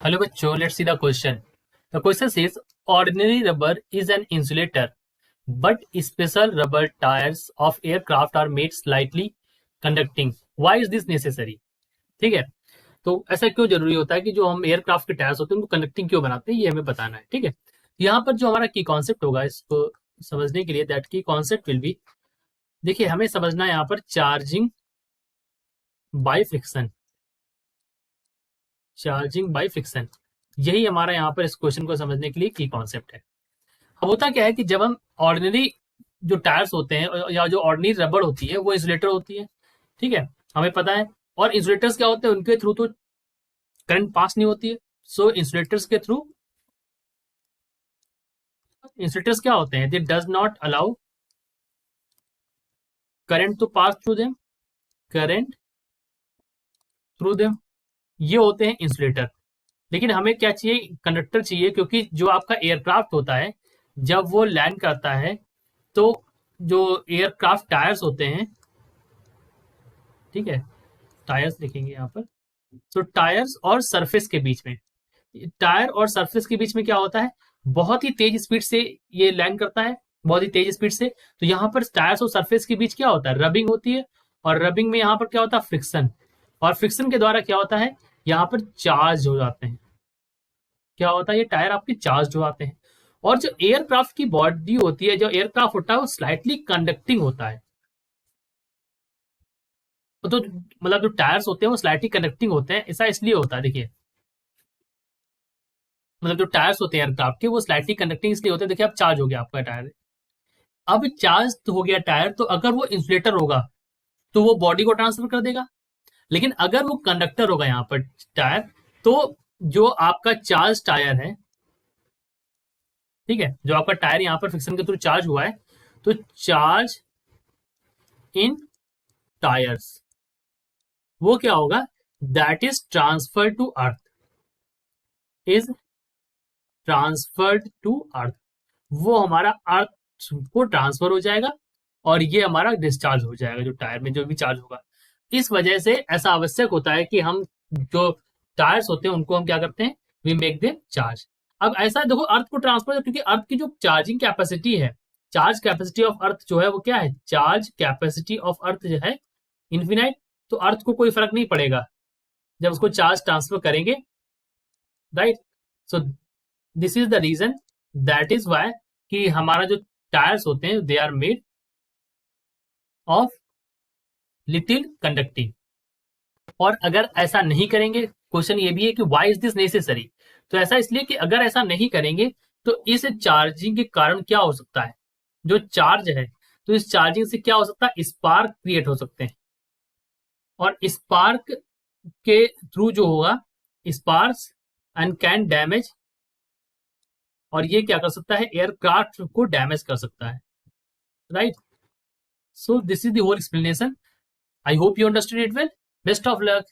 Hello bachcho, let's see the question. The question says ordinary rubber is an insulator, but special rubber tires of aircraft are made slightly conducting. Why is this necessary? ठीक है, तो ऐसा क्यों जरूरी होता है कि जो हम एयरक्राफ्ट के टायर्स होते हैं उनको कंडक्टिंग क्यों बनाते हैं, ये हमें बताना है। ठीक है, यहाँ पर जो हमारा की कॉन्सेप्ट होगा इसको समझने के लिए, दैट की कॉन्सेप्ट विल बी, देखिए हमें समझना है यहाँ पर charging by friction. Charging by friction, यही हमारा यहाँ पर इस क्वेश्चन को समझने के लिए की कॉन्सेप्ट है। अब होता क्या है कि जब हम ऑर्डिनरी जो टायर्स होते हैं या जो ऑर्डिनरी रबड़ होती है वो इंसुलेटर होती है। ठीक है, हमें पता है। और इंसुलेटर्स क्या होते हैं, उनके थ्रू तो करंट पास नहीं होती है। सो इंसुलेटर्स के थ्रू, इंसुलेटर्स क्या होते हैं, they does not allow current to pass through them, current through them, ये होते हैं इंसुलेटर। लेकिन हमें क्या चाहिए, कंडक्टर चाहिए, क्योंकि जो आपका एयरक्राफ्ट होता है जब वो लैंड करता है तो जो एयरक्राफ्ट टायर्स होते हैं, ठीक है, टायर्स लिखेंगे यहाँ पर, तो टायर्स और सरफेस के बीच में, टायर और सरफेस के बीच में क्या होता है, बहुत ही तेज स्पीड से ये लैंड करता है, बहुत ही तेज स्पीड से। तो यहाँ पर टायर्स और सरफेस के बीच क्या होता है, रबिंग होती है। और रबिंग में यहाँ पर क्या होता है, फ्रिक्शन। और फ्रिक्शन के द्वारा क्या होता है, यहाँ पर चार्ज हो जाते हैं। क्या होता है, ये टायर आपके चार्ज हो जाते हैं। और जो एयरक्राफ्ट की बॉडी होती है, जो एयरक्राफ्ट होता है वो स्लाइटली कंडक्टिंग होता है। तो मतलब जो टायर्स होते हैं वो स्लाइटली कंडक्टिंग होते हैं, ऐसा इसलिए होता है, देखिए मतलब जो टायर्स होते हैं एयरक्राफ्ट के वो स्लाइटली कंडक्टिंग इसलिए होते हैं। देखिए अब चार्ज हो गया आपका टायर, अब चार्ज तो हो गया टायर, तो अगर वो इंसुलेटर होगा तो वो बॉडी को ट्रांसफर कर देगा। लेकिन अगर वो कंडक्टर होगा यहाँ पर टायर, तो जो आपका चार्ज टायर है, ठीक है, जो आपका टायर यहाँ पर फ्रिक्शन के थ्रू चार्ज हुआ है, तो चार्ज इन टायर्स वो क्या होगा, that is transfer to earth, is transferred to earth, वो हमारा अर्थ को ट्रांसफर हो जाएगा और ये हमारा डिस्चार्ज हो जाएगा, जो टायर में जो भी चार्ज होगा। इस वजह से ऐसा आवश्यक होता है कि हम जो टायर्स होते हैं उनको हम क्या करते हैं, वी मेक देम चार्ज। अब ऐसा देखो, अर्थ को ट्रांसफर, क्योंकि अर्थ की जो चार्जिंग कैपेसिटी है, चार्ज कैपेसिटी ऑफ अर्थ जो है वो क्या है, चार्ज कैपेसिटी ऑफ अर्थ जो है इन्फिनाइट। तो अर्थ को कोई फर्क नहीं पड़ेगा जब उसको चार्ज ट्रांसफर करेंगे, right. So this is the reason, that is why कि हमारा जो टायर्स होते हैं they are made of little conducting. और अगर ऐसा नहीं करेंगे, क्वेश्चन ये भी है कि व्हाई इज दिस नेसेसरी, तो ऐसा इसलिए कि अगर ऐसा नहीं करेंगे तो इस चार्जिंग के कारण क्या हो सकता है, जो चार्ज है, तो इस चार्जिंग से क्या हो सकता है, स्पार्क क्रिएट हो सकते हैं। और स्पार्क के थ्रू जो होगा, स्पार्क्स एंड कैन डैमेज, और ये क्या कर सकता है, एयरक्राफ्ट को डैमेज कर सकता है, right. So this is the whole explanation. I hope you understood it well. Best of luck.